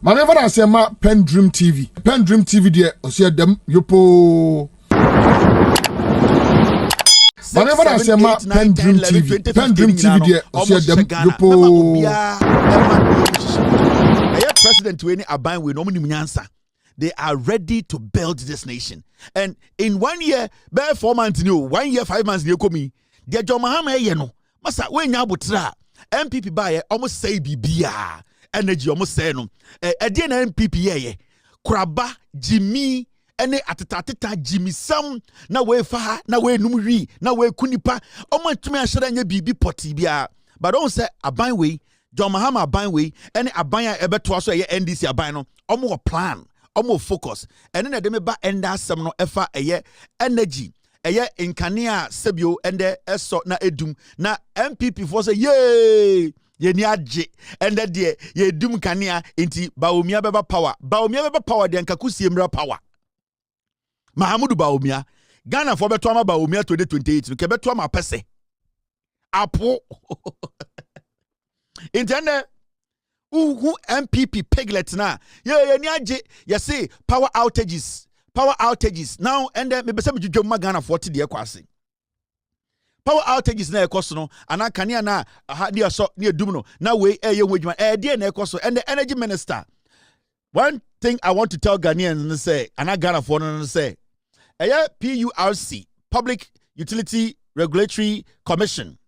Maneva na sema Pen Dream TV. Pen Dream TV de osia dem yopo. Maneva na sema Pen Dream TV. Pen Dream TV de osia dem yopo. President we ni aban we no mu nyansa. They are ready to build this nation. And in 1 year, bare 4 months new, 1 year, 5 months new komi. Dia John Mahama ye no. Masa we nya botra. NPP ba almost say bibia. Energy almost say no. E na NPP ye. Kraba, Jimmy, ene atatata Jimmy Sam na we fa na we numri na we kunipa. Omo ntumi ahye nya bibi poti bia. But don't say aban we John Mahama aban we ene aban a ebeto so ye NDC aban no. Omo plan. Omo focus and then they ba enda asem no efa eye energy eye nkania sebio ende eso na edum na NPP for say yay ye ni age ende de ye edum kania inti baomia beba power de nkakusie mra power Mahamudu baomia Ghana for beto ama baomia 2028 ke beto ama pese apo intende who NPP piglet na you say power outages now and then maybe some judgment Ghana 40 de kwase power outages na ekoso no ana kania na ha dia so ne dum no na we ye wedwuma de na ekoso and the energy minister one thing I want to tell Ghanaians say ana Ghana for no say PURC Public Utility Regulatory Commission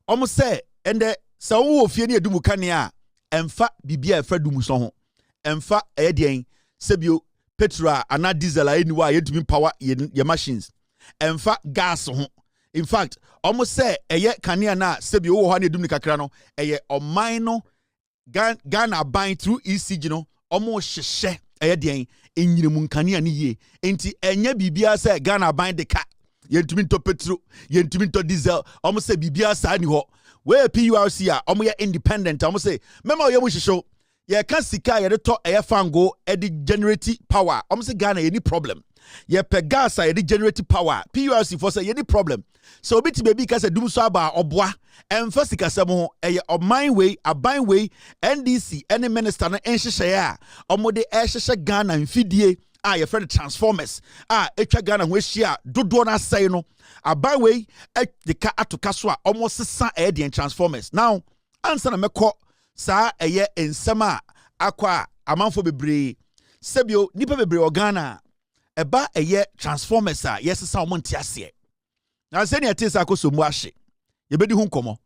almost say and the so wo fie ne edum kania emfa bibia efra dum so ho emfa eyedien sebio petrol ana diesel anywa yetumi power ye machines emfa gas ho in fact almost say eye kania na sebio wo ha ne edum ni kakra no eye oman no Ghana ban through ECG no omo hyehye eyedien enyiremu kania ne ye enti enya bibia say Ghana ban de ka yentumi to petrol yentumi to diesel omo say bibia sa ni ho where PURC are omo independent omo say mema oye mu hihyo ye ka sika ye de to eye fango e de generate power omo say Ghana any problem ye pe gas ye de generate power PURC for say any problem so biti baby ka say Dumsor aba oboa emfa sika sem ho eye oman way aban way NDC any minister na enhyehyɛ a omo de ehyehyɛ Ghana mfidie ye friend transformers etwa Ghana ho ehia dodo na asɛe no aban we de ka atoka so a almost sesa the transformers now answer na mekɔ saa eye ensɛm a akwa amanfo bebre sebio nipa bebre o Ghana eba eye transformers a yesesa omo ntiase na se ne atisa akoso mu ahye yebedi hu nkomo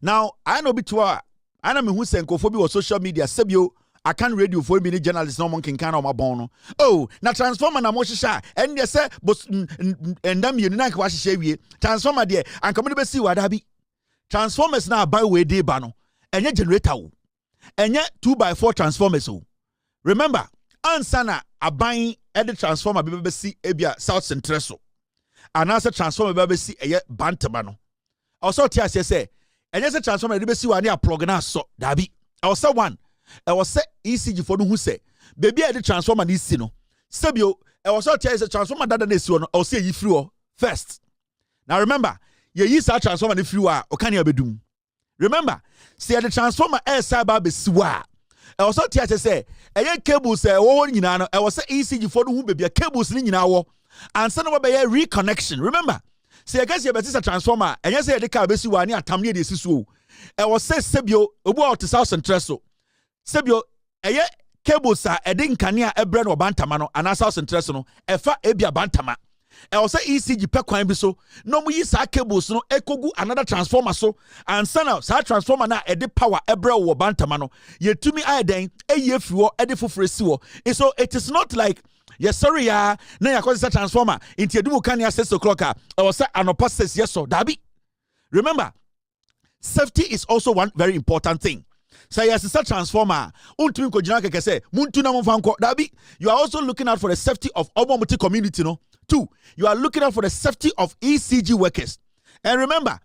now I know bitwa ana me hu senkofo bi wo social media sebio I can't radio for me journalists no one can kind of my bone. Oh, na transformer na mo shisha and they say and them you na kwa hihye transformer there and come be see what that be transformers na buy we dey ba no enye generator wo enye 2x4 transformers o remember ansa na aban edit transformer be see ebia South Central so anasa transformer be see eye bantama no also tia say enye say transformer be see wa na plug na so that be also one I was say ECG for who say baby I the transformer this no sebio I was so tell say transformer that na si no I say yi free first now remember ye use that transformer ni free wa o kan ya bedum remember say the transformer cyber be siwa I was so tell say cables say wo nyina no I was say ECG for who baby cables ni nyina wo and say no be reconnection remember say I guess you better transformer and you say the car be siwa ni atam ni de siso I was say sebio obo out South Central so sebio eye cables a edin kania ebre no bantama no ana South Central no efa ebia bantama e wo say ECG pe kwan bi so no mu yi sa cables no ekogu another transformer so and sana sa transformer na ede power ebre wo bantama no yetumi ayeden eye friwo ede fofore si wo so it is not like yes sorry ya na yakoze transformer into edu kania 6 o'clock a I was say anopa 6 yes so dabi remember safety is also one very important thing. So yes, it's a transformer. You are also looking out for the safety of Omomuti community, no? 2, you are looking out for the safety of ECG workers. And remember,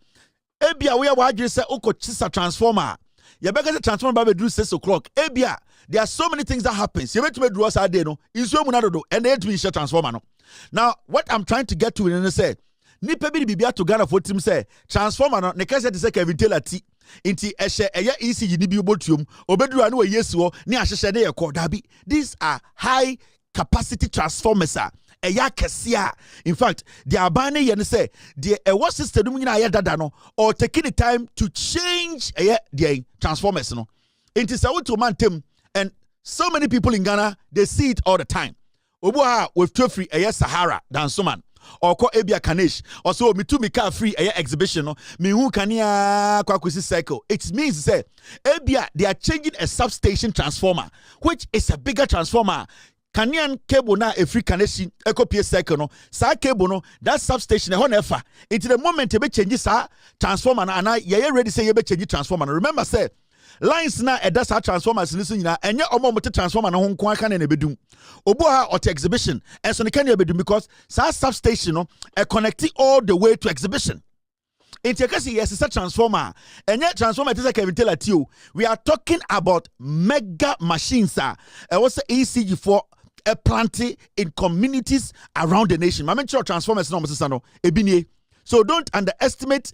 Ebia we are just say Oko Chisa transformer. You better say transformer by do 6 o'clock. Ebia, there are so many things that happens. You better do us a day, no? Is you munado and they to be transformer, no? Now, what I'm trying to get to is say, Nipa bi bibia to Ghana for team say transformer no ne kase te say Kevin Taylor ti Inti ehye ECG ni bi obotuom obeduru anu we yesu ni ahyehye de yekọ dabi. These are high capacity transformers. Eya kesia. In fact, the abane yen say the what system nyina ya dada no or taking the time to change the transformers no. Inti sawo to mantem, and so many people in Ghana they see it all the time. Obuha with two free Sahara dan soman. Or call Abia Kanesh, or so me too me car free exhibition, no me who can ya kwakusi cycle. It means say Abia they are changing a substation transformer, which is a bigger transformer. Kanyan cable na a free Kaneshi eco PS cycle no, sa cable no, that substation a honefa. Into the moment you be change sa transformer and I ye ready say you be change transformer. Remember say lines na that's how transformers listen na enye omo mote transformer na ho nko aka na bedum obuha or exhibition and so can bedum because sa substation no connecting all the way to exhibition. In case yes it's a transformer enye transformer it is like tell at you we are talking about mega machines what's ECG for a planting in communities around the nation. Mama sure transformers no no ebinie. So don't underestimate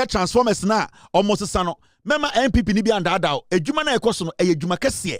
transformers na almost sano. Mema NPP ni bi anda ada ejuma na ekoso no ejuma kese.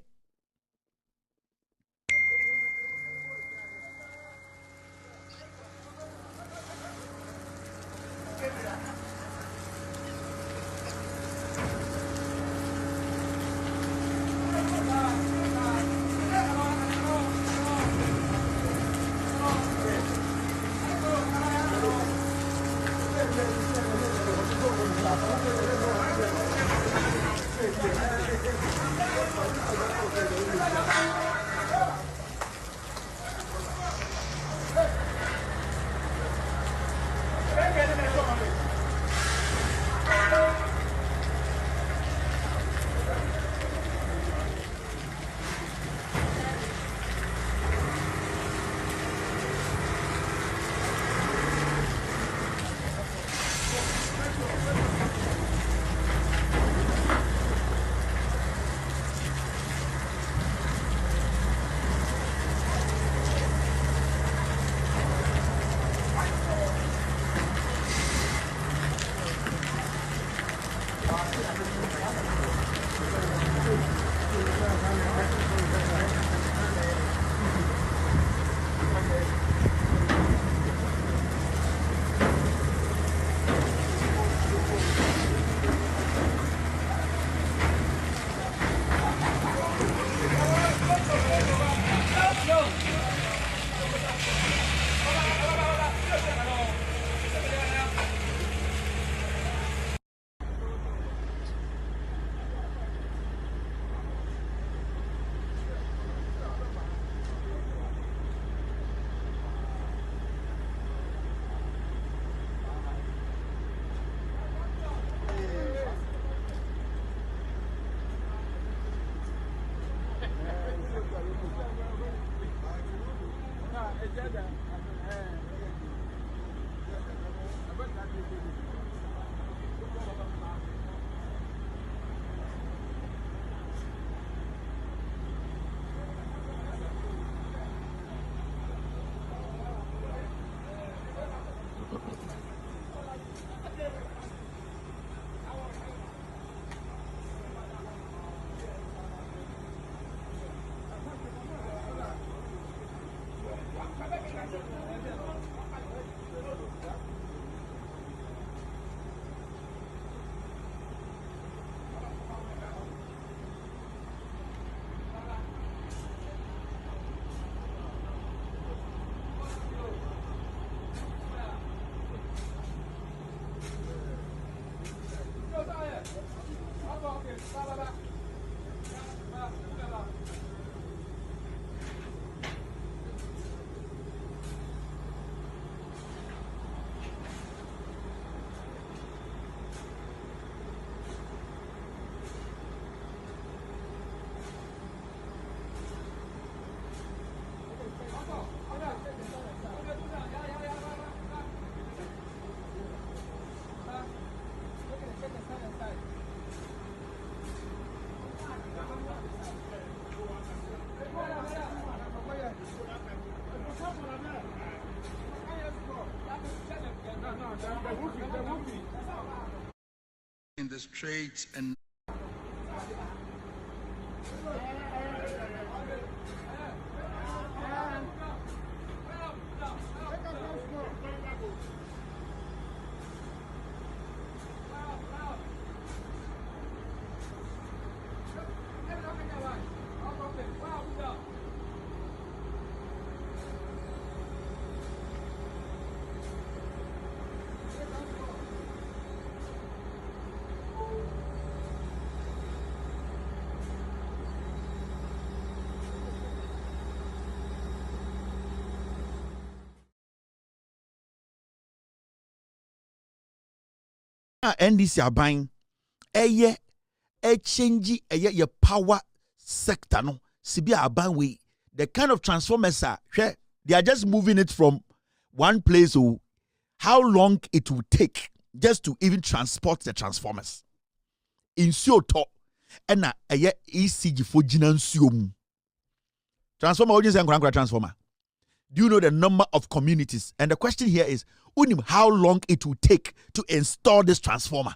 in the streets and NDC aban eye change your power sector no sibi aban we the kind of transformers are they are just moving it from one place to how long it will take just to even transport the transformers in to and eye ECG for ginansium transformer what is a transformer. Do you know the number of communities? And the question here is, how long it will take to install this transformer?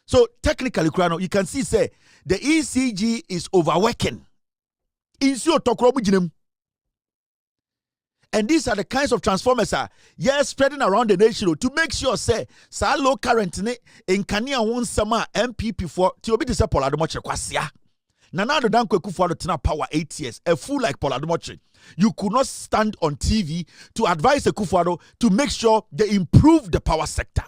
So technically, you can see, say, the ECG is overworking. And these are the kinds of transformers spreading around the nation to make sure, say, low current in Kenya won summer NPP for to be this Poladomoche kwasia. Nanado dan kweku for the power 8 years, a fool like Poladomoche. You could not stand on TV to advise a Kufuado to make sure they improve the power sector.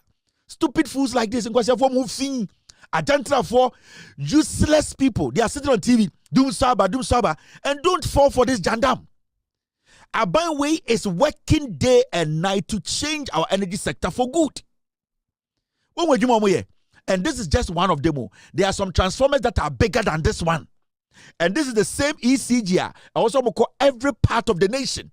Stupid fools like this in question for moving agenda for useless people. They are sitting on TV, Dumsor, and don't fall for this jandam. Abanwe is working day and night to change our energy sector for good. And this is just one of them. There are some transformers that are bigger than this one. And this is the same ECG. I also call every part of the nation.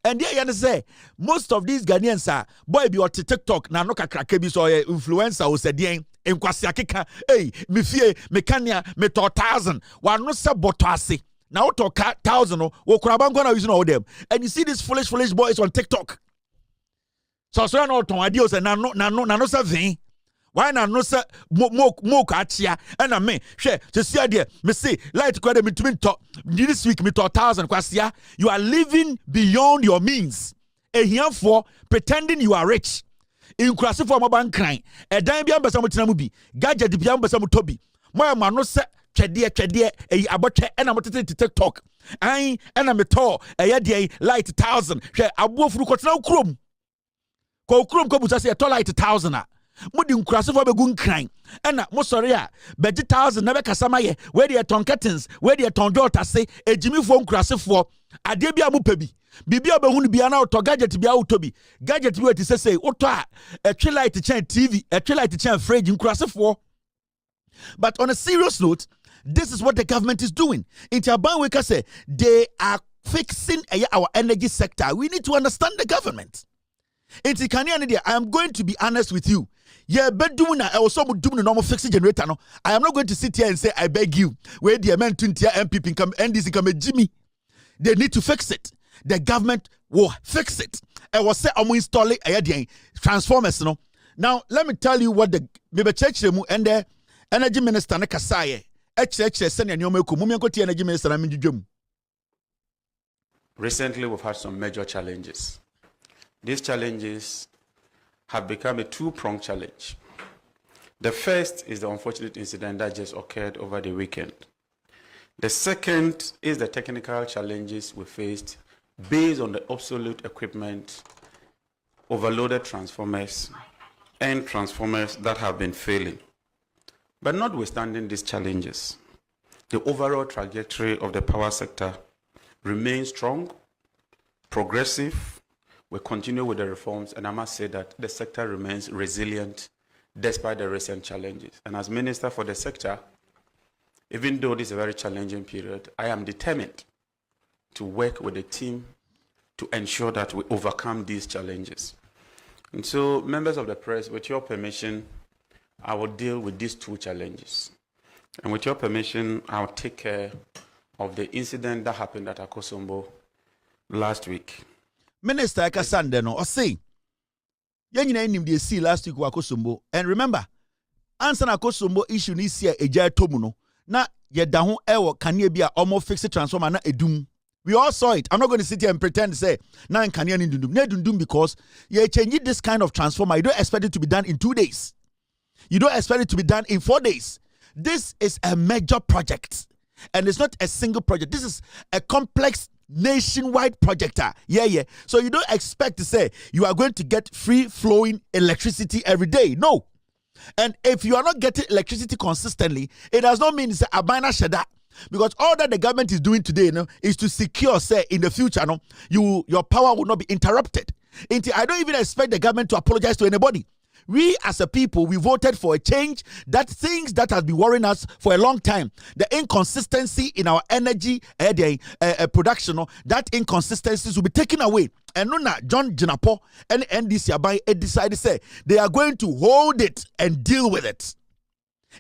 And there you say, most of these Ghanaians are, boy, be on TikTok, na no kakrakebi so influencer o said, in kwasiakika, hey, me fie, me kanya, me to 1,000, wa no se botase. Now to 1,000, wo kurabangwana using all them. And you see these foolish boys on TikTok. So no ton adios and no se vin. Why not no say mo achia and a me share to see idea me say light kwade me to talk this week me to 1,000 kwasia. You are living beyond your means. Here for pretending you are rich. In kwasi for mobile crime. A dime bi ambasa mo tena mu bi. Gadget bi ambasa mo tobi. Mo ma no say twede abotre and am tete TikTok. Ai and am to e light 1,000. Hwe abofu ko tena ukrom. Ko ukrom ko busa say to light 1,000 Mudi nkurasefo begun kran ena mo sori a beji 1,000 na be kasama ye we dey ton curtains we dey ton door tase ejimifo nkurasefo ade bia mo pabi bibia behunu bia na auto gadget bia autobi gadget bi weti say auto a tree light chain TV a tree light chain fridge nkurasefo. But on a serious note, this is what the government is doing. In Tabanweka say they are fixing our energy sector. We need to understand the government. I am going to be honest with you. Yeah, but doing I also doing the normal fixing generator. No, I am not going to sit here and say I beg you. Where the men 20 MPP come NDC come Jimmy. They need to fix it. The government will fix it. I will say I'm installing a transformers. No. Now let me tell you what the church and the energy minister na kasaye. Energy minister. Recently, we've had some major challenges. These challenges have become a two-pronged challenge. The first is the unfortunate incident that just occurred over the weekend. The second is the technical challenges we faced based on the obsolete equipment, overloaded transformers, and transformers that have been failing. But notwithstanding these challenges, the overall trajectory of the power sector remains strong, progressive. We continue with the reforms, and I must say that the sector remains resilient despite the recent challenges. And as Minister for the sector, even though this is a very challenging period, I am determined to work with the team to ensure that we overcome these challenges. And so, members of the press, with your permission, I will deal with these two challenges. And with your permission, I'll take care of the incident that happened at Akosombo last week. Minister Kasande no say yen nyina nim dey see last week Akosombo. And remember, ansa na akosombo issue ni sia eja tomu no na yeda ho ewo kanea bi a omo fix transformer na edum. We all saw it. I'm not going to sit here and pretend to say na kanea ni dundum. Na dundum because you change this kind of transformer. You don't expect it to be done in 2 days. You don't expect it to be done in 4 days. This is a major project. And it's not a single project. This is a complex nationwide project. Yeah. So you don't expect to say you are going to get free flowing electricity every day. No. And if you are not getting electricity consistently, it does not mean it's a abina shada. Because all that the government is doing today, is to secure, say, in the future, your power will not be interrupted. I don't even expect the government to apologize to anybody. We as a people, we voted for a change, that things that has been worrying us for a long time. The inconsistency in our energy production, that inconsistencies will be taken away. And no, John Jinapo and NDC Abai decided to say they are going to hold it and deal with it.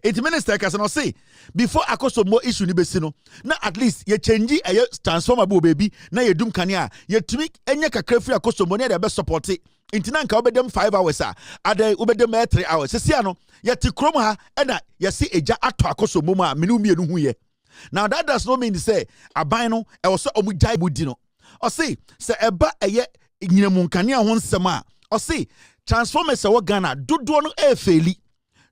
It minister can say before akosomo issue ni besino na at least ye change a transformer baby na ye dum kania ye tumi enye kakra free akosomo na dey be support it. Intina nka obedem 5 hours ada obedem 3 hours sesia no yeti krom ha na yesi eja ato akosomo mu a menu mienu hu ye. Now that does not mean to say aban no e wo so omujai mudi no o say se eba eye nyinamu nkania ho nsem a o say transformers e wo Ghana dodo no e feli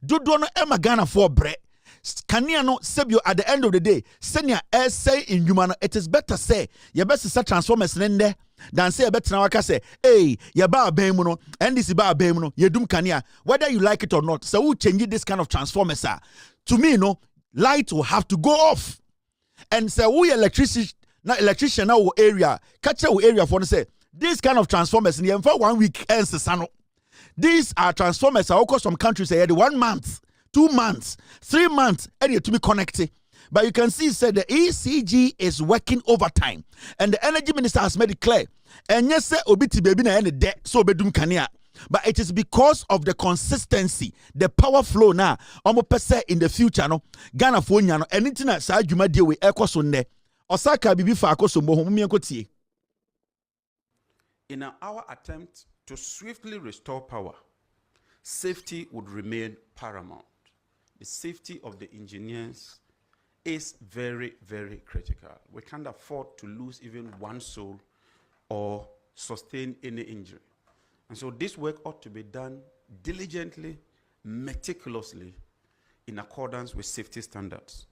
dodo no e magana for bre kania no sebio at the end of the day senior say in human it is better say your best set transformers nende than say better waka say hey ya ba aban mu no and this ba aban mu no yedum kania whether you like it or not. So who change this kind of transformers to me light will have to go off. And say we electrician now area catch area for say this kind of transformers in for 1 week ends sano. These are transformers are of some countries say 1 month, 2 months, 3 months and to be connected. But you can see said the ECG is working overtime and the energy minister has made it clear. And yes say obiti baby na any debt so bedum kania. But it is because of the consistency, the power flow now. Omo in the future no Ghana for nya no anything na sa adwuma die we ekoso nne. Osaka bibi fa akoso mo ho me enkotie. In our attempt to swiftly restore power, safety would remain paramount. The safety of the engineers is very, very critical. We can't afford to lose even one soul or sustain any injury. And so this work ought to be done diligently, meticulously, in accordance with safety standards.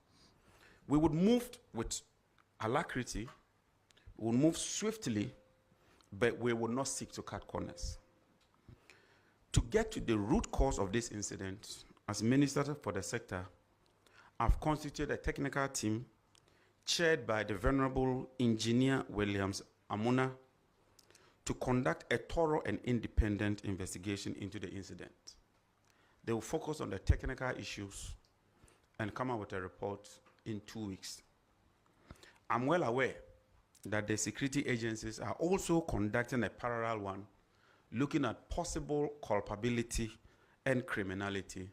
We would move with alacrity, we would move swiftly, but we will not seek to cut corners. To get to the root cause of this incident, as Minister for the sector, I've constituted a technical team chaired by the Venerable Engineer Williams Amuna to conduct a thorough and independent investigation into the incident. They will focus on the technical issues and come up with a report in 2 weeks. I'm well aware that the security agencies are also conducting a parallel one, looking at possible culpability and criminality,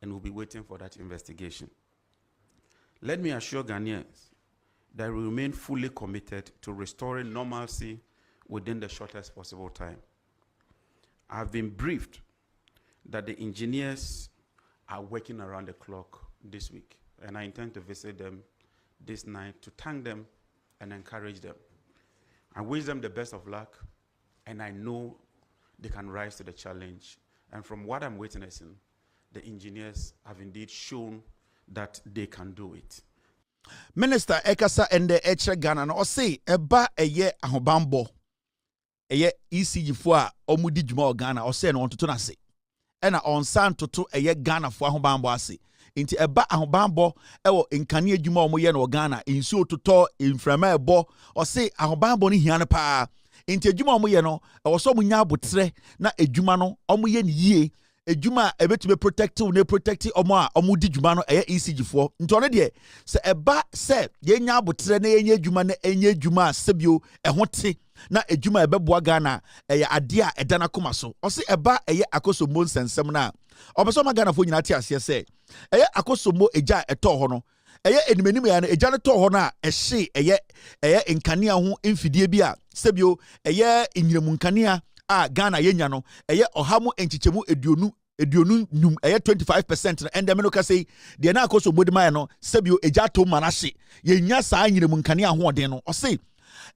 and we'll be waiting for that investigation. Let me assure Ghanaians that we remain fully committed to restoring normalcy within the shortest possible time. I've been briefed that the engineers are working around the clock this week, and I intend to visit them this night to thank them and encourage them. I wish them the best of luck, and I know they can rise to the challenge. And from what I'm witnessing, the engineers have indeed shown that they can do it. Minister Ekasa and the Eche Ghana no say eba eye ahobambo eye ECG fo a omudi djuma Ghana o say no ontoto na se ena onsan toto eye Ghana fo ahobambo ase nti eba ahobambo ewo nkane adwuma omoye no Ghana insu toto inframa ebo o say ahobambo ni hia no pa nti adwuma omoye no ewo so munya abotre na adwuma no omoye ni yie ejuma ebetube protect omo a omo di djuma no eye ECG fo nti ono de se eba se yenya abotre na yenya djuma na enya djuma sebio ehote na ejuma ebeboa Ghana eye ade a edana koma so o se eba eye akosombo nsensem na obeso ma Ghana fo nyina tie ase se eye akosombo eja eto ho no eye enimeni ya na eja ne to ho na ehye eye nkania ho mfidie bi a sebio eye enyiremu nkania a Ghana yenya no eye ohamu enchichemu eduonu eduonu num 25% no ende me no ka say de na akoso bodima no sebio eja to manahye ye nya saa nyiremu nkane ahoɔden no ɔse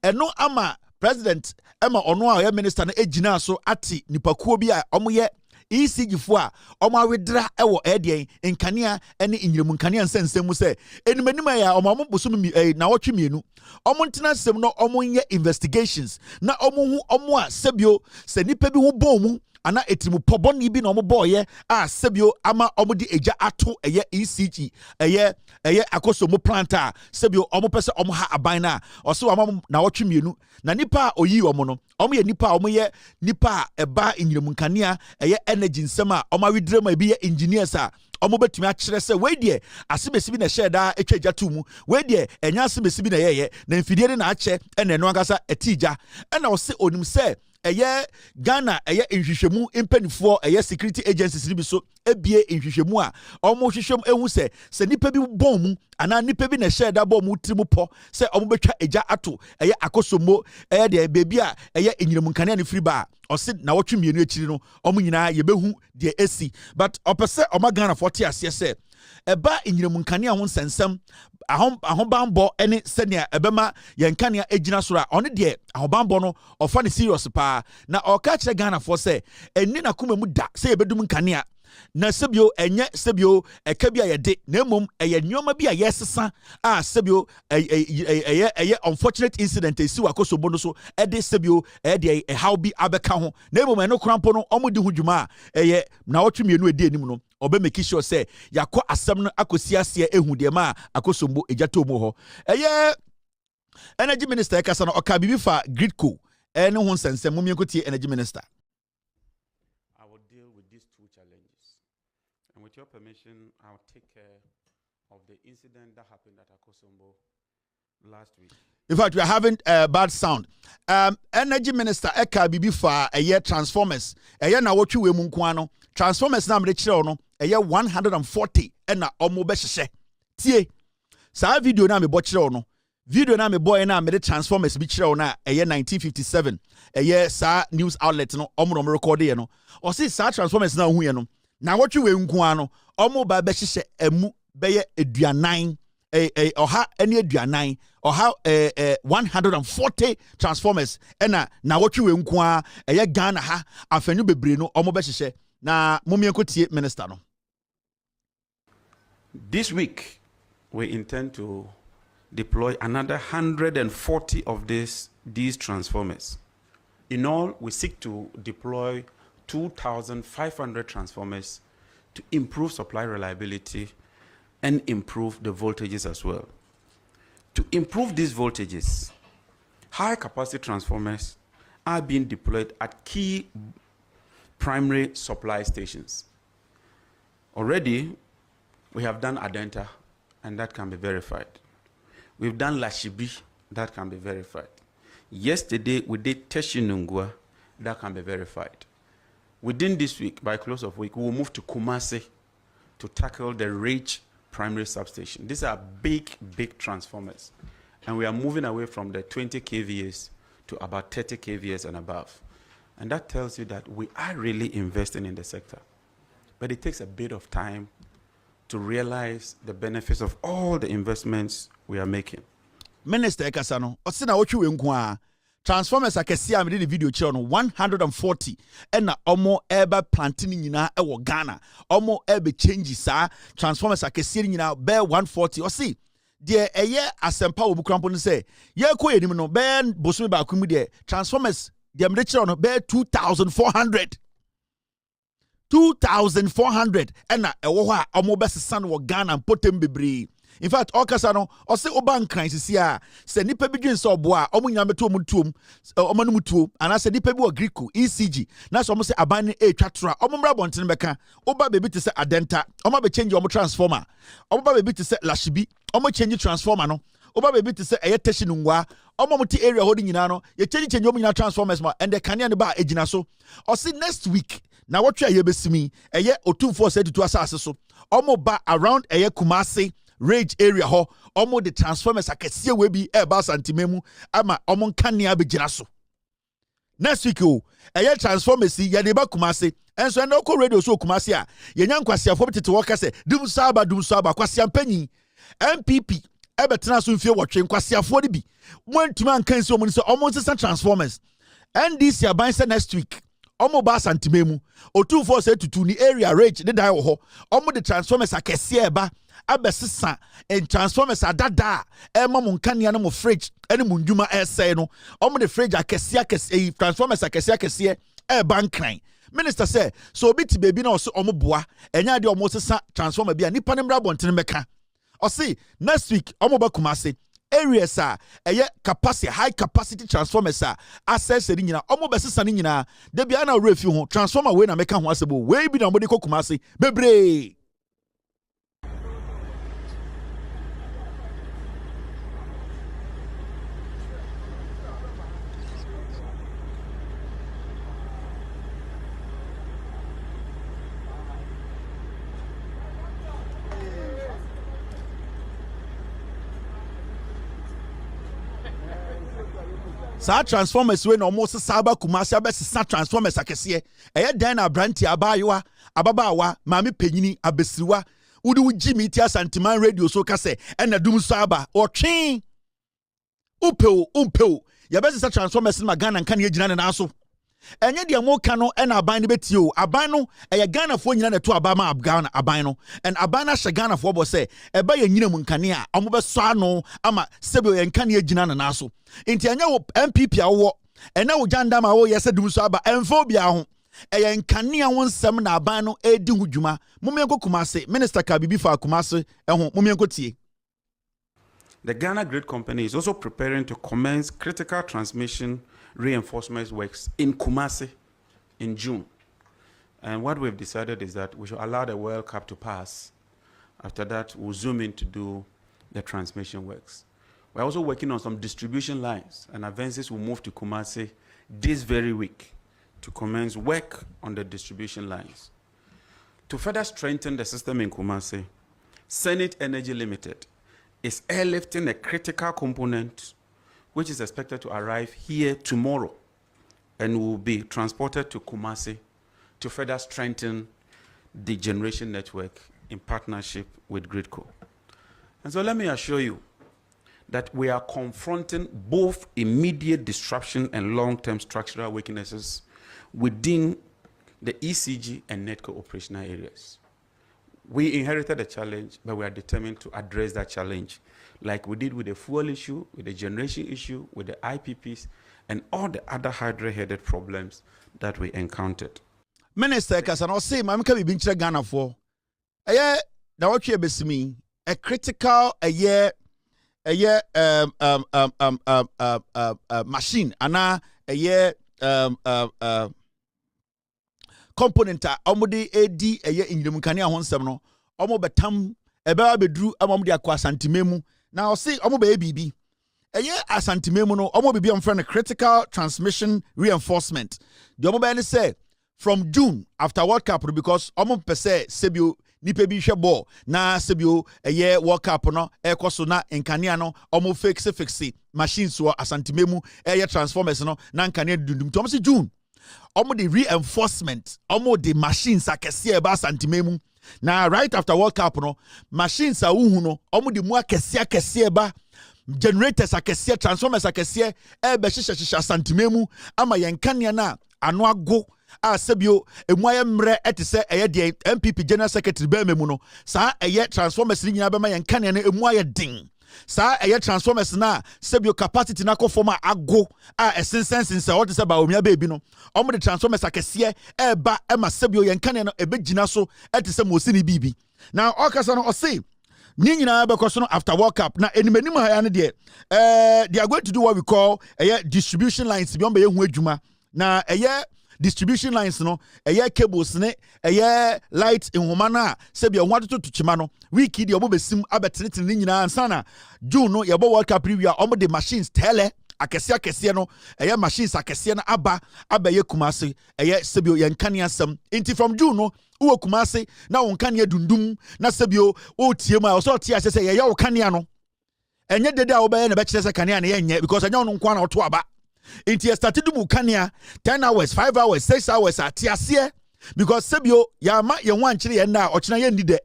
ɛno ama president ɛma ɔno a ɔyɛ minister no egina so ate nipakuo bi a ɔmo ECG fo a ɔmo awedra ɛwɔ ɛdeɛn nkanea ɛne nyiremu nkanea nsɛnsɛm mu sɛ enimanyima ya ɔmo bosom na wɔtwe mienu ɔmo ntena sɛm no ɔmo nyɛ investigations na ɔmo hu ɔmo a sebio sɛ nipa bi ho bɔn mu ana etimu pɔbɔni bi na ɔmo bɔɔyɛ a sebio ama ɔmo de egya ato ɛyɛ ECG ɛyɛ akosomo plant a sebio ɔmo pɛ sɛ ɔmo ha aban na ɔso ɔmo na wɔtwe mienu na nipa a oyi ɔmo no ɔmo yɛ nipa a ɔmo yɛ nipa a ɛba nyiremu nkanea ɛyɛ energy nsɛm a ɔmo awedre ma ebi yɛ engineers a ɔmo betumi akyerɛ sɛ wei deɛ asebesi bi na ɛhyɛ daa etwa egya to mu wei deɛ ɛnya asebesi bi na ɛyɛ na mfidie de na akyɛ ɛna ɛno ankasa ɛti gya ɛna ɔse onim sɛ ɛyɛ Ghana ɛyɛ nhwehwɛmu mpanifoɔ ɛyɛ security agencies ni bi so ebie nhwehwɛmu a ɔmo hwehwɛm ehu sɛ nipa bi bɔn mu ana nipa bi na ɛhyɛ da bɔn mu tiri mu pɔ sɛ ɔmo betwa egya ato ɛyɛ akosomo ɛyɛ deɛ beebi a ɛyɛ enyiremu nkanea ne firi ba ɔse na wɔtwe mienu akyiri no ɔmo nyinaa yɛbɛhu deɛ esi but ɔpɛ sɛ ɔma Ghana fo te aseɛ sɛ ɛba enyiremu nkanea ho nsɛnsɛm ahobanbɔ ɛne sɛnea ɛbɛma yɛn nkanea egyina soro a ɔne deɛ ahobanbɔ no ɔfa ne serious paa na ɔka kyerɛ Ghana fo sɛ ɛni na kuma mu da sɛ yɛbɛdum nkanea na sebio ɛnyɛ sebio ɛka bi a yɛde na mmom ɛyɛ nneɛma bi a yɛsesa a sebio ɛyɛ unfortunate incident esi wɔ akosobo no so ɛde sebio ɛde ɛhaw bi abɛka ho na mmom ɛno krampo no ɔmo di ho dwuma a ɛyɛ na wɔtwe mienu edi anim no ɔbɛ make sure sɛ yakɔ asɛm no akosi aseɛ ehu deɛ ma akosombo egyato mu hɔ ɛyɛ energy minister ɛkasa no ɔka bibi fa GRidco ɛne ho nsɛnsɛm mo mienko tie energy minister. With your permission, I'll take care of the incident that happened at Akosombo last week. In fact, we are having bad sound. Energy Minister Eka Bibi fa a transformers. Na watch we munkwano. Transformers na mre chire ono. 140 na omo be hye. Tie. Sa video na me bo chire ono. Video na me boy na me transformers bi chire ono 1957. Sa news outlet no omo record ye no. O say sa transformers na hu ye no. Na watch we nkwano. Omo ba be hye emu be aduanan. Oha ene aduanan. Oha 140 transformers na watch we nkwa Ghana ha afanu bebre no omo be hye na momienko tie minister no. This week we intend to deploy another 140 of these transformers. In all, we seek to deploy 2,500 transformers to improve supply reliability and improve the voltages as well. To improve these voltages, high capacity transformers are being deployed at key primary supply stations. Already, we have done Adenta, and that can be verified. We've done Lashibi, that can be verified. Yesterday, we did Teshinungwa, that can be verified. Within this week, by close of week, we will move to Kumasi to tackle the Rage primary substation. These are big transformers. And we are moving away from the 20 kVAs to about 30 kVAs and above. And that tells you that we are really investing in the sector. But it takes a bit of time to realize the benefits of all the investments we are making. Minister Ekasano, osina ochu wenkwa transformers akesi a me the video chiro no 140 na omo eba planting nyina e wo Ghana omo ebe change sa transformers akesi nyina be 140 osi de eye asempa wo bukrampo no say ye ko yenim no be bosomi ba akumi de transformers de me chiro no be 2,400 na ewo ho a omo be sesa no wo Ghana potem bebre. In fact, okasa no ose oba nkran sisi a se nipa bi dwen se obo a omo nyame to omo tuom omo no mutuo ana se nipa bi wo GRidco ECG na so omo se aban ne etwa tro a omo mra bonten beka oba bebi te se Adenta omo be change omo transformer omo ba bebi te se Lashibi omo change transformer no oba bebi te se Teshinungwa omo mo ti area hodi nyina no ye change omo nyina transformers ma and the kania ne ba ejina so o se next week na wotwa ye besimi otumfo se tutu asase so omo ba around Kumasi Rage area ho omo the transformers akese we bi eba santimemu ama omo nkania begina so next week o eye transformers ye de ba Kumasi enso endo ko radio so Kumasi a ye nya nkwasiafo betete wo ka se Dumsor aba kwasiampanyi NPP ebetena so mfie wotwe nkwasiafo de bi montuma ankan se omo se omo sesa transformers NDC aban se next week omo ba santimemu otufo se tutu ni area rage de dai wo ho omo de transformers akese eba abesesa en transformers adada ema mo nkania no mo fridge ene mo ndwuma ese no omo de fridge akese transformers akese eba nkran minister say so obi ti baby na oso omo boa enya de omo sesa transformer bia nipa ne mra bontene meka osi next week omo ba Kumasi areas capacity high capacity transformers access ni nyina omo besesa ni nyina de bia na refi ho transformer we na meka ho asebo we bi na mo de ko Kumasi bebre. Sa transformers we no almost saba Kumasi abesesa transformers akese dan na branti abayewa ababawa maami penyini abesiwa wudi wuji miti asantiman radio so kase na Dumsor aba otwe umpeo ya besesa transformers ma Ghana nka ne gina na so enye de mo ka no na aban ne betio aban no Ghana fo nyina na to aba ma Ghana aban no and aban na hye Ghana fo bo se eba ya nyina mu nkane a omo be so ano ama sebe ye nkane gina na so nti enye wo NPP awo ena wo janda ma wo yese Dumsor aba enfo bia ho eye nkane a wonsem na aban no edi hudwuma momenko Kumasi minister ka bibi fa Kumasi ho momenko tie. The Ghana Grid Company is also preparing to commence critical transmission reinforcement works in Kumasi in June. And what we've decided is that we should allow the World Cup to pass. After that, we'll zoom in to do the transmission works. We're also working on some distribution lines, and Avensis will move to Kumasi this very week to commence work on the distribution lines. To further strengthen the system in Kumasi, Senate Energy Limited is airlifting a critical component which is expected to arrive here tomorrow and will be transported to Kumasi to further strengthen the generation network in partnership with GRidco. And so let me assure you that we are confronting both immediate disruption and long-term structural weaknesses within the ECG and NETCO operational areas. We inherited a challenge, but we are determined to address that challenge, like we did with the fuel issue, with the generation issue, with the IPPs, and all the other hydra-headed problems that we encountered. Minister Kasano say, "Mama can be binchira Ghana for a besimi a critical machine ana component omode edi injim kane ahonsem no omo betam ebe beduru amomde akwa santimemu na o say omo be bibi asantimemu no omo bibi am friend critical transmission reinforcement the omo be ne say from June after World Cup because omo pese sebio nipa bi hwe ball na sebio World Cup no ekoso na nkane no omo fixe machines wo asantimemu transformers no na nkane dundum to omo say June omo the reinforcement omo the machines akese eba santimemu na right after World Cup no machines a uhu no omo the mu akese eba generators akese transformers akese ebe hyehyehye santimemu ama yenkane na ano ago sebio emuaye mre etese de NPP General Secretary be memu no sa transformers ni nyina be ma yenkane na emuaye din sa transformers na sebio capacity na conform ago sense what is about omia baby no omo the transformers akese eba ema sebio yenkane no ebegina so etese mosi ni bibi na okasa no o say ni nyina be koso no after World Cup na enimani ma ya ne de they are going to do what we call distribution lines bi on be hu adwuma na distribution lines no cables ne light in homana sebia ho atoto tuchima no week di obo besim abetenetene ni nyina ansana June no yebo World Cup review omo the machines tele akese no machines akese na abaye Kumasi sebio yenkane asem inti from June no wo Kumasi na won kane dundum na sebio o tie ma o so tie asese wo kane no enye dede a wo be na be kire se kane na yenye because anya no nkwa na oto aba Inti started to mukania 10 hours, 5 hours, 6 hours at Tiasia because Sebio Yama Yawan Chili and now Ochina Yendide.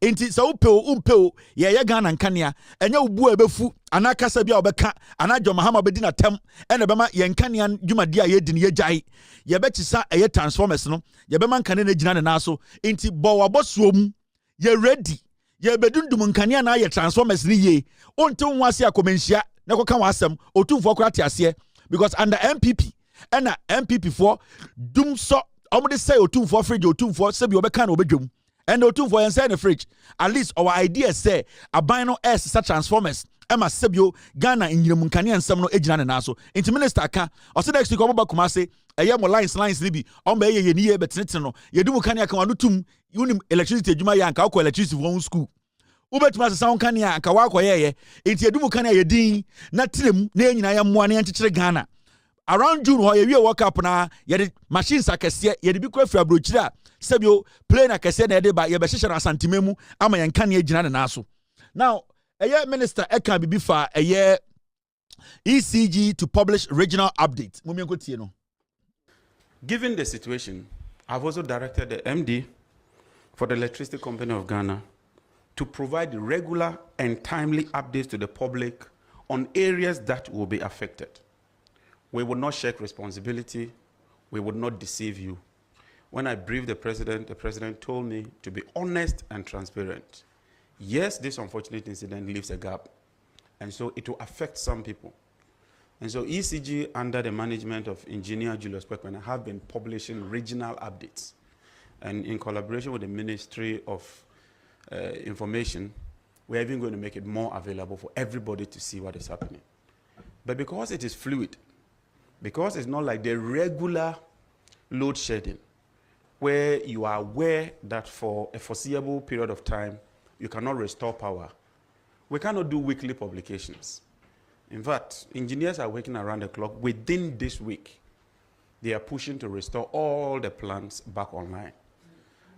Inti so umpeo ya Ghana and Kanya and yo bue befu anaka Sabia Obeka anajo Mahama Bedina Tem and Abama Yankanian Jumadia Yedin Yejai Yabetisa a transformers no Yabeman Kanene Jina Naso inti Bowa Boswum ye ready ye bedundum Kania na ye transformers ni ye until wasi a comensia Nako kan wasem otumfo kwati ase because under NPP and NPP for Dumsor omde say otumfo fridge otumfo se bi obeka na obedwum and otumfo yen say the fridge at least our idea say abino s such transformers ema sebio Ghana nyinam nkane nsem no ejina ne na so inti minister ka o say next week omo bakuma say eye mo lines ni bi omba ye ni ye betenete no yedum kane aka wanu tum unim electricity adwuma ya nka ko electricity for school Ubetuma sound kania anka wako yeye enti edumu kania yedin na tilem na nyina ya mmoa na nkyekere Ghana around June ho ye work up na ye machines akese ye de bi kwa fira brochira sebio plane akese na ye de ba ye be hyehyɛ na santimemu ama ye nkania gina ne naso now eye minister eka bibi fa eye ECG to publish regional update mumienko tie no. Given the situation, I've also directed the MD for the Electricity Company of Ghana to provide regular and timely updates to the public on areas that will be affected. We will not shirk responsibility. We would not deceive you. When I briefed the president told me to be honest and transparent. Yes, this unfortunate incident leaves a gap, and so it will affect some people. And so ECG, under the management of Engineer Julius Pekman, have been publishing regional updates. And in collaboration with the Ministry of Information, we're even going to make it more available for everybody to see what is happening. But because it is fluid, because it's not like the regular load shedding, where you are aware that for a foreseeable period of time, you cannot restore power, we cannot do weekly publications. In fact, engineers are working around the clock. Within this week, they are pushing to restore all the plants back online.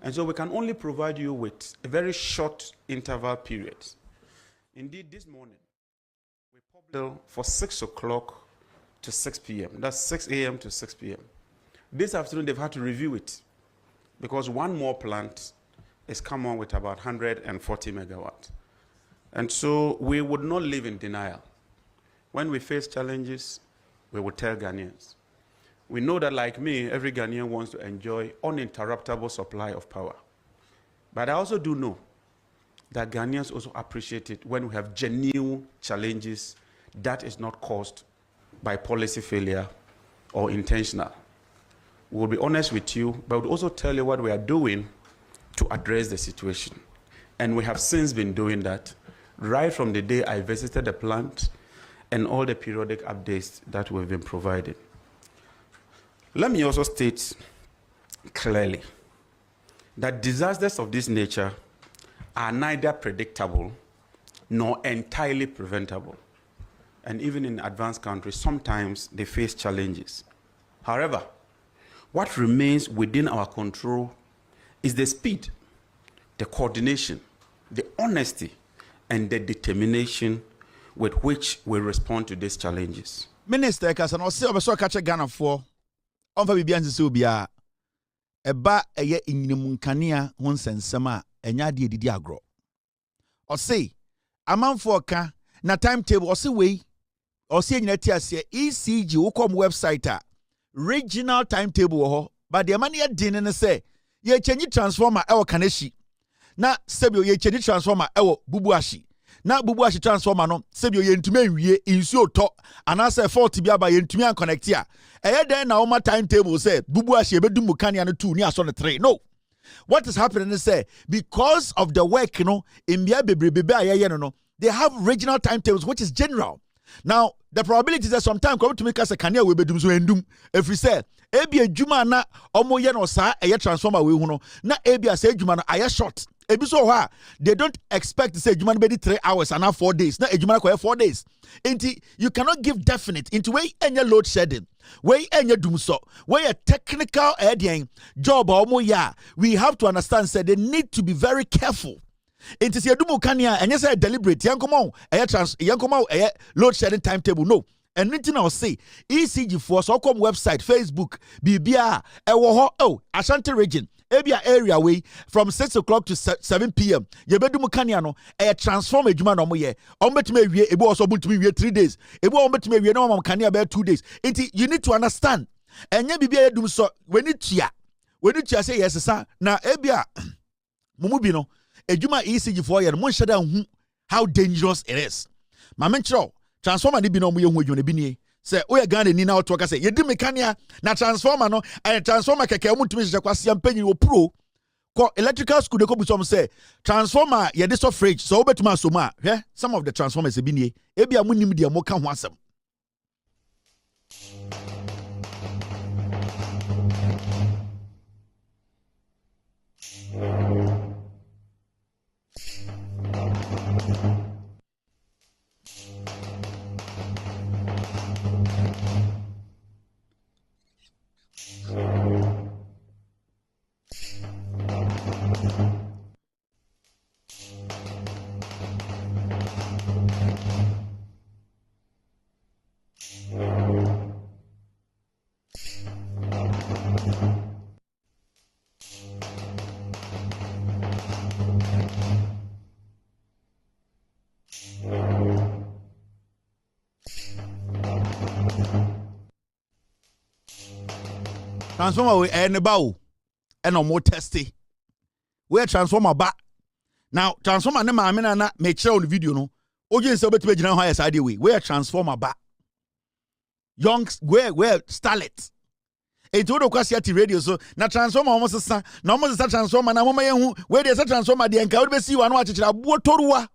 And so we can only provide you with a very short interval period. Indeed, this morning, we published for 6 o'clock to 6 p.m. That's 6 a.m. to 6 p.m. This afternoon, they've had to review it because one more plant is come on with about 140 megawatts. And so we would not live in denial. When we face challenges, we will tell Ghanaians. We know that, like me, every Ghanaian wants to enjoy uninterruptible supply of power. But I also do know that Ghanaians also appreciate it when we have genuine challenges that is not caused by policy failure or intentional. We'll be honest with you, but we'll also tell you what we are doing to address the situation. And we have since been doing that, right from the day I visited the plant and all the periodic updates that we've been providing. Let me also state clearly that disasters of this nature are neither predictable nor entirely preventable. And even in advanced countries, sometimes they face challenges. However, what remains within our control is the speed, the coordination, the honesty, and the determination with which we respond to these challenges. Minister, Kasan, or say, I catch Ghana for. Onfa bibia nse obia eba eye inyimunkania ho nsensema enya de didi agro o say amanfo ka na timetable o say we o say nyina ti ase ECG ukom website a regional timetable ho but the man ye din ne say ye change transformer e wo Kaneshi na sebio ye change transformer e wo Bubuashi na Bubuashi transformer no sebio ye ntumi anwie insuo to anase fault bi aba ye ntumi an connect a eye den na oma timetable say Bubuashi ebedum mukania no 2 ni aso no 3 no. What is happening is say because of the work in bia bebrebe aye no they have regional timetables which is general. Now the probability is that sometimes come to make us a kania we bedum so endum if we say ebi adwuma na omo ye no sa eye transformer we hu no na ebi asa adwuma no aye short ebi so ho they don't expect to say adwuma no be 3 hours and 4 days na adwuma no 4 days enti you cannot give definite into way any load shedding way any Dumsor way a technical job omo ya we have to understand say they need to be very careful. It is your dumu kania and yes, deliberate. Yankomo, load shedding timetable. No, And anything I'll say, ECG for so come website, Facebook, BBA, oh, Ashanti region, Ebia area way from 6 o'clock to 7 p.m. Yebedu mukaniano, transform a juma no moye. Ombetime wie, ebo also butumi wie 3 days. Ebo ombetime wie no mukania about 2 days. You need to understand. Enye BBA Dumsor, when you say yes, sir. Now Ebia Mumubi no, a juma ECG for you, mon shada how dangerous it is. Mamencho. Transformer ni bi no mo yehu adwene bi nie se o ye Ghana ni na o to ka se ye di mekania na transformer no transformer keke mo ntumi hye kwase ampanyi wo pro ko electrical school de ko busom se transformer ye de so fridge so obetuma so ma hwe some of the transformers e bi nie e bia mo nim de mo ka ho asem. Transformer we and bow and no more testy. We transformer back. Now transformer ne ma na make sure on the video no. Oje nse obetime gina ho yes idea we transformer back. Young where starlet. E to do kwasi ati radio so na transformer almost sa na almost sa transformer na mama yehu we dey sa transformer dey nka we be see wanu achechira buo toruwa.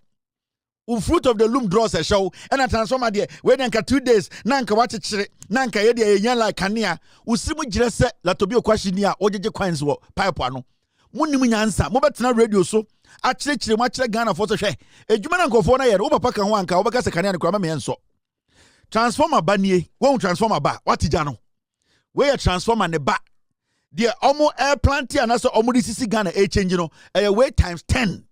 Fruit of the loom draws a show and a transformer there where then 2 days nanka watch it nanka ye de yan like kania usimu jirese la to be question ya ojeje coins wo pipe ano munnim nyansa mo betena radio so a chire mo chire Ghana for so hwe edwuma na nkofo na ye wo papa kan ho anka wo beka se kania ne kwa ma enso transformer ba nie wo transformer ba watija no we a transformer ne ba there omo air plant ya na so omo disisi Ghana e change no e way times 10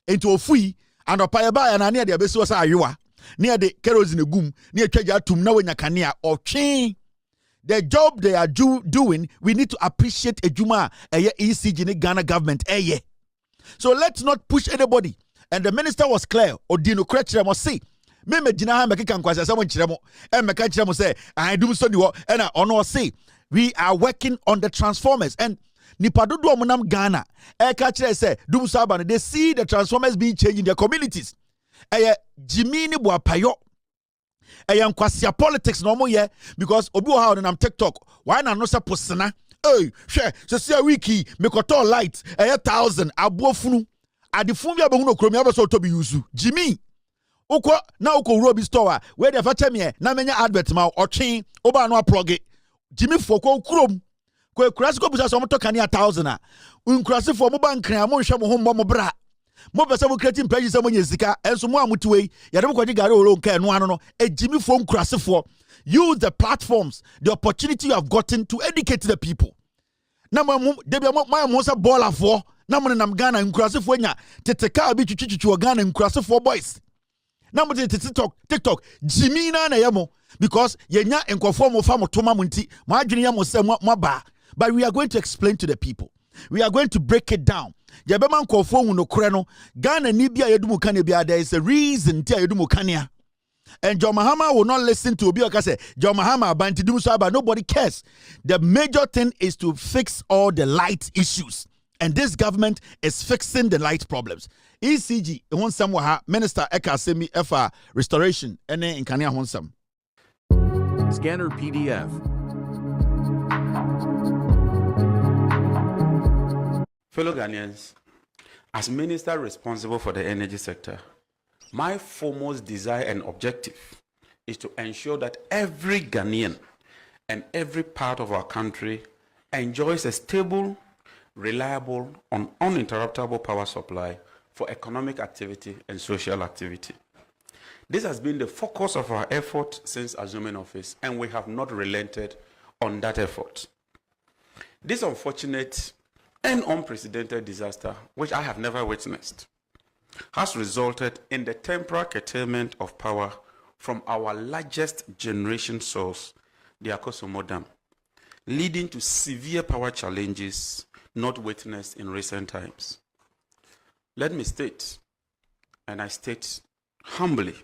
into ofui and opayaba ya na ne de abesi wasa ayewa ne de kerosene gum ne atwaja atum na wanya kanea otwe. The job they are doing, we need to appreciate ejuma ECG ne Ghana government so let's not push anybody. And the minister was clear odino krechre mo say me megina ha mekeka nkwasa se mo nkyere mo meka kyere mo say I do so ni ho and ono say we are working on the transformers and nipa dodo omunam Ghana eka kyere say Dumsor aba no they see the transformers being changed in their communities. Jimmy ni boapayo kwasia politics no mo ye because obi wo ha on nam TikTok why na no se posena hwe se se wiki mekoto light 1,000 abofunu adefun bia be hu no kromi abeso to be use Jimmy ukọ na ukọ wuro bi store where dey fache me na menya advert ma otwen oba no plug Jimmy foko krom ko kurasiko busa so mo to kani 1,000 a unkurasifo mo bankran mo hwe mo ho mo bra mo pese mo creating page se mo nyesika enso mo amutuwe yade mo kwaji gare oro nka eno ano no ejimi fo nkurasefo. Use the platforms, the opportunity you have gotten to educate the people. Na mo debi mo se baller for na mo nam Ghana nkurasefo nya teteka abi twitwitwu Ghana nkurasefo boys na mo TikTok jimi na yemo because yenya enkofo mo fa mo toma mo nti mo adwene yemo se mo ba. But we are going to explain to the people. We are going to break it down. Jabema nkofo hu no kore no Ghana ni bia yedumu kane bia there is a reason tia yedumu kane. And John Mahama will not listen to Obi Okase. John Mahama abanti Dumsor aba, nobody cares. The major thing is to fix all the light issues. And this government is fixing the light problems. ECG honsam wa ha Minister Eka Semi Efa Restoration ene nkania honsam. Scanner PDF. Fellow Ghanaians, as minister responsible for the energy sector, my foremost desire and objective is to ensure that every Ghanaian and every part of our country enjoys a stable, reliable, and uninterruptible power supply for economic activity and social activity. This has been the focus of our effort since assuming office, and we have not relented on that effort. This unfortunate and unprecedented disaster, which I have never witnessed, has resulted in the temporary curtailment of power from our largest generation source, the Akosombo Dam, leading to severe power challenges not witnessed in recent times. Let me state, and I state humbly,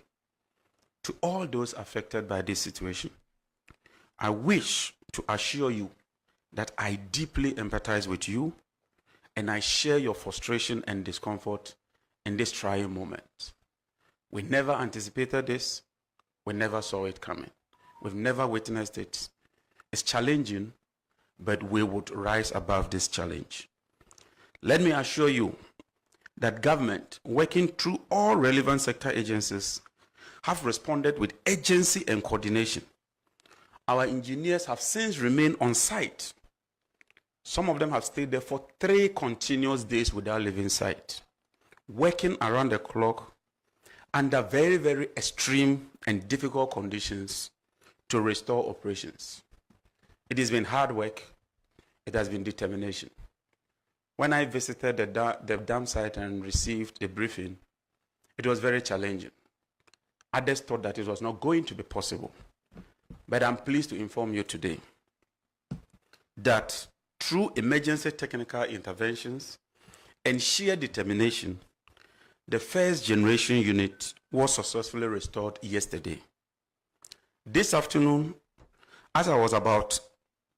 to all those affected by this situation, I wish to assure you that I deeply empathize with you and I share your frustration and discomfort in this trying moment. We never anticipated this. We never saw it coming. We've never witnessed it. It's challenging, but we would rise above this challenge. Let me assure you that government, working through all relevant sector agencies, have responded with urgency and coordination. Our engineers have since remained on site. Some of them have stayed there for 3 continuous days without leaving site, working around the clock under very, very extreme and difficult conditions to restore operations. It has been hard work. It has been determination. When I visited the dam site and received a briefing, it was very challenging. Others thought that it was not going to be possible. But I'm pleased to inform you today that through emergency technical interventions and sheer determination, the first generation unit was successfully restored yesterday. This afternoon, as I was about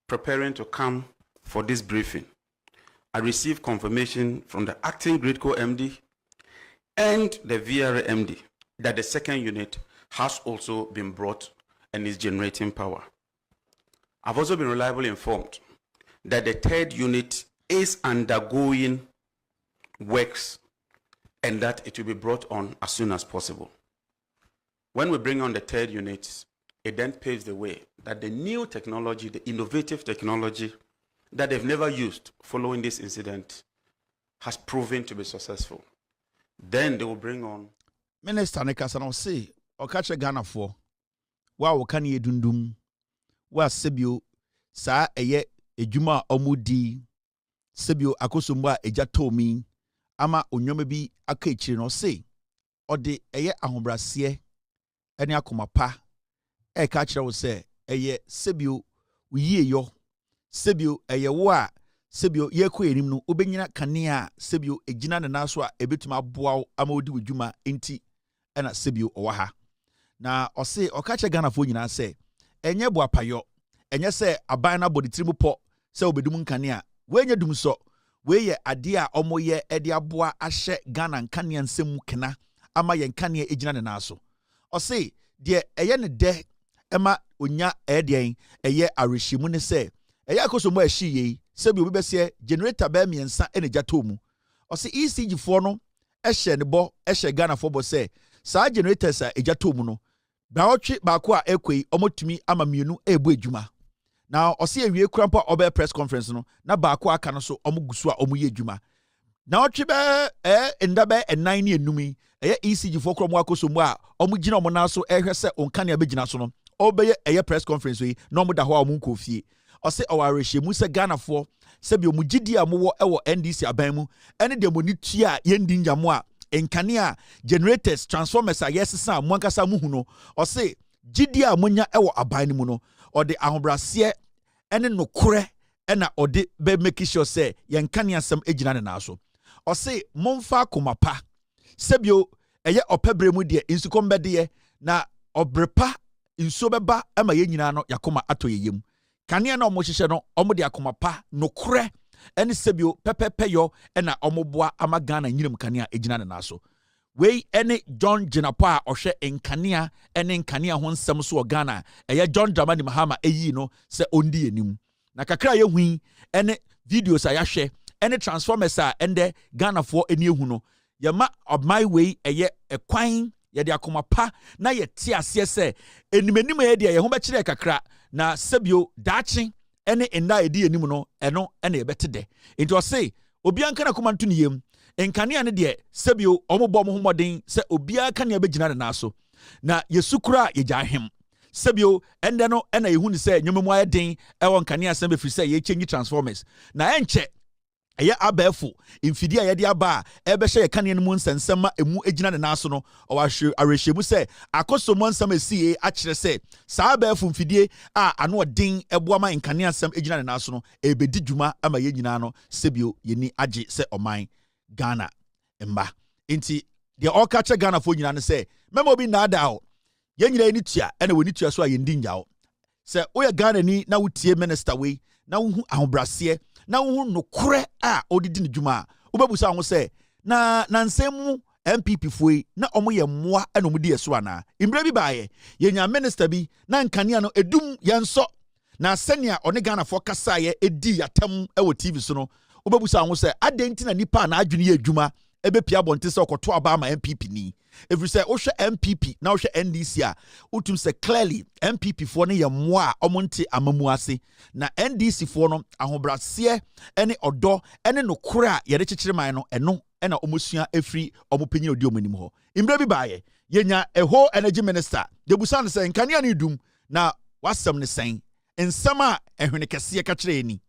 preparing to come for this briefing, I received confirmation from the acting GRidco MD and the VRA MD that the second unit has also been brought and is generating power. I've also been reliably informed that the third unit is undergoing works and that it will be brought on as soon as possible. When we bring on the third unit, it then paves the way that the new technology, the innovative technology that they've never used following this incident has proven to be successful. Then they will bring on. Minister Nekasano say, Okache Ghana for, wa wakani edundum, wa sebio, sa eye ejuma omudi, sebio akosumba ejatomi, ama onyome bi akechiri no say, ode eye ahombrasiye, ene akomapa, kachira wo say, eye sebio uyiye yo, sebio eye wa, sebio yeko enim no obenyina kanea sebio ejina ne naso a ebetuma boa ama odi wudwuma enti ena sebio owaha na ose okache Ghana fo nyina se enye boapayo enye se aban na body trimupo se obedum nkanea wenye dumso weye ade a omoye ede aboa ahye Ghana nkanea nsem kena ama ye nkanea ejina ne naso ose de eye ne de ema onya ede eye areshimu ne se eye akosomo ahyiye sebi obi bese generator ba miensa energy tomu o se ECG fo no ehye ne bo ehye Ghana fo bo se sa generators a ejatomu no ba otwe ba ko a ekwei omotumi ama mienu ebo adwuma na o se awie krampa obe press conference no na ba ko aka no so omugusu a omuye adwuma na otwe be ndabe enan ne enumi ECG fo krom akosomu a omugina omo na so ehwe se onka ne abegina so no obeye press conference yi na omuda ho a omunkofie ose owarehye se Ghana fo sebi omugidi a mowo ewo NDC aban mu ene de moni tua yendi njamo a enkane generators transformers a yesesa mo ankasa mu hu no ose gidi a monya ewo aban mu no ode ahobrase ene nokore ena ode be make sure say yenkane asem ejina ne na so ose momfa komapa sebio eye opebre mu de insukombede na obrepa inso beba ama yenyina no yakoma atoyeyem kanea na omohyehyɛ no omode akomapa nokore ene sebio pepepeyo ena omoboa ama Ghana nyinam kanea ejina ne naso wei ene John Jenapo a ohwɛ nkanea ene nkanea ho nsɛm so Ghana eye John Dramani Mahama eyi no se ondi enim na kakra ye hui ene videos a yahwɛ ene transformers a ende Ghana fo eni ehu no yema my way eye ekwan ye de akomapa na ye ti ase se enimenim ye de ye ho be kire kakra na sebio dachi ene enda edi enim no eno ene yebete de enti o say obianka na koma nto niyem enkane ane de sebio omobo mo homoden se obianka na begina na so na yesukura yeja hem sebio ende no ena yehu ni se nwomemu ayeden ewo nkane asem be firi se ye change transformers na enche ɛyɛ abɛɛfo mfidi a yɛde aba a ɛbɛhyɛ yɛ kanea no mu nsɛnsɛm a emu egyina ne nan so no ɔwɔ arɛhyɛmu sɛ akɔsɔmɔ nsɛm esie akyerɛ sɛ saa abɛɛfo mfidie a ano ɔden ɛboa ma nkanea nsɛm egyina ne nan so no ɛbɛdi dwuma ama yɛn nyinaa no sɛbio yɛni agye sɛ ɔman Ghana mba nti deɛ ɔka kyerɛ Ghana fo nyinaa no sɛ mɛma obi nnaada o yɛn nyinaa ni tua ɛna wɔni tua so a yɛn di nyawo sɛ woyɛ Ghana ni na wotie minister wei na wohu ahobraseɛ na wohu nokorɛ a odidi ne dwuma a wobɛbusa ho sɛ na nsɛm mu NPP foi na ɔmo yɛ mmoa ɛna ɔmo di ɛso ana mmerɛ bi baayɛ yɛnya minister bi na nkanea no edum yɛnsɔ na sɛnea ɔne Ghana fo kasaeɛ edi yatam ɛwɔ TV so no wobɛbusa ho sɛ adɛn nti na nipa na adwene yɛ adwuma ɛbɛpia bɔnte sɛ ɔkɔto aba ama NPP ni ɛfiri sɛ wohwɛ NPP na wohwɛ NDC a wotum sɛ clearly NPP foɔ no yɛ mmoa a ɔmo nte amamu ase na NDC foɔ no ahobraseɛ ɛne ɔdɔ ɛne nokorɛ a yɛde kyekyere man no ɛno ɛna ɔmo sua ɛfiri ɔmo panyin odi ɔmo anim hɔ mmerɛ bi baayɛ yɛnya ɛhɔ energy minister debusa no sɛ nkanea ne dum na wasɛm ne sɛn nsɛm a ɛhwene kɛseɛ ka kyerɛ ni.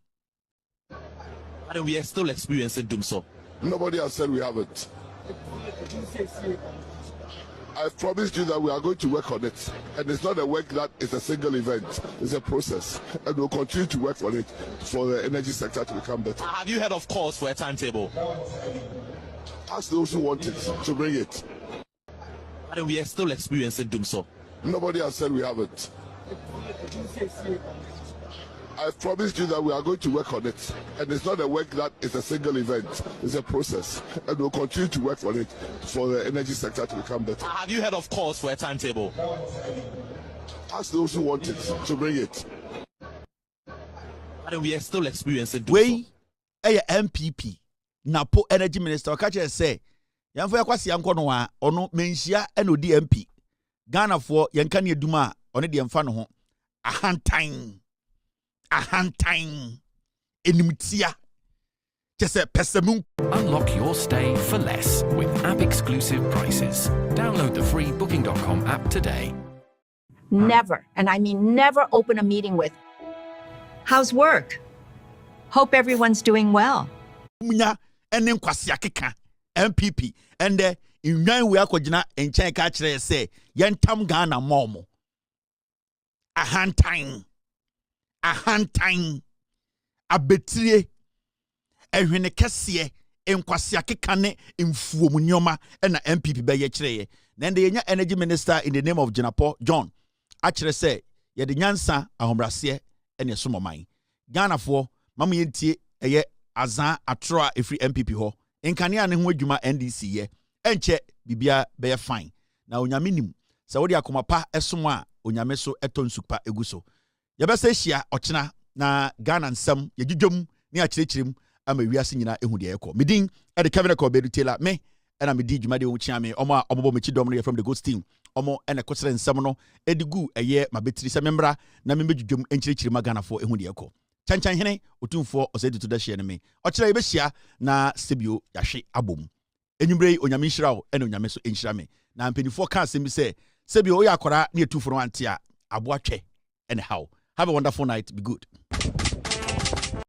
And we are still experiencing Dumsor. Nobody has said we haven't. I've promised you that we are going to work on it. And it's not a work that is a single event. It's a process. And we'll continue to work on it for the energy sector to become better. Have you heard of calls for a timetable? Ask those who want it to bring it. And we are still experiencing Dumsor. Nobody has said we haven't. I've promised you that we are going to work on it. And it's not a work that is a single event. It's a process. And we'll continue to work on it for the energy sector to become better. Have you heard of calls for a timetable? Ask those who want it to bring it. And we are still experiencing Dumsor. Wei ɛyɛ NPP napo energy minister ɔka kyerɛ sɛ yɛmfa yakwasi yankɔ no a ɔno menhyia ɛna odi MP Ghana foɔ yɛnka ne aduma a ɔne deɛ mfa no ho ahantan enimtia kyɛ sɛ pɛsɛmu. Unlock your stay for less with app-exclusive prices. Download the free Booking.com app today. Never, and I mean never, open a meeting with, "How's work? Hope everyone's doing well." Munya ene nkwasi akeka NPP ende inwan we akɔgyina nkyɛn ka kyerɛ sɛ yɛntam Ghana mɔmo ahantan abetire ehwene kɛseɛ nkwasi akeka ne mfuom nneɔma ɛna NPP bɛyɛ kyerɛ na ende yɛnya energy minister in the name of Jinapo John akyerɛ sɛ yɛde nyansa ahomraseɛ ɛne somoman Ghana foɔ mamu yɛntie ɛyɛ azan atroa efri NPP ho nkanea ne ho adwuma NDC ye enche bibia be fine na onyame nim sɛ wode akoma pa ɛsom a onyame so ɛtɔnsukpa eguso yɛbɛsɛ hia ɔkyena na Ghana nsɛm yɛdwudwom ne akyerɛkyerɛm ama wiase nyina ehu de yɛkɔ medin ɛde Kevin Ko be Taylor me ɛna medi dwuma de wo kyia me ɔmo a ɔbɔbɔ mechi dɔm no from the Ghost team ɔmo ɛna kɔsrɛ nsɛm no edigu ɛyɛ mabetiri sɛ membra na membedwudwom enkyerɛkyerɛm ma Ghana fo ehu de yɛkɔ chanchan hene otumfo osedi to da hye ne me ɔkyerɛ yɛbɛhyia na sebio yahwe abom enwumbre onyame nhyira wo ɛna onyame so enhyira me na mpanifo ka asɛm bi sɛ sebio oyɛ akɔra ne etufo no ante a aboa twɛ ɛne how have a wonderful night, be good.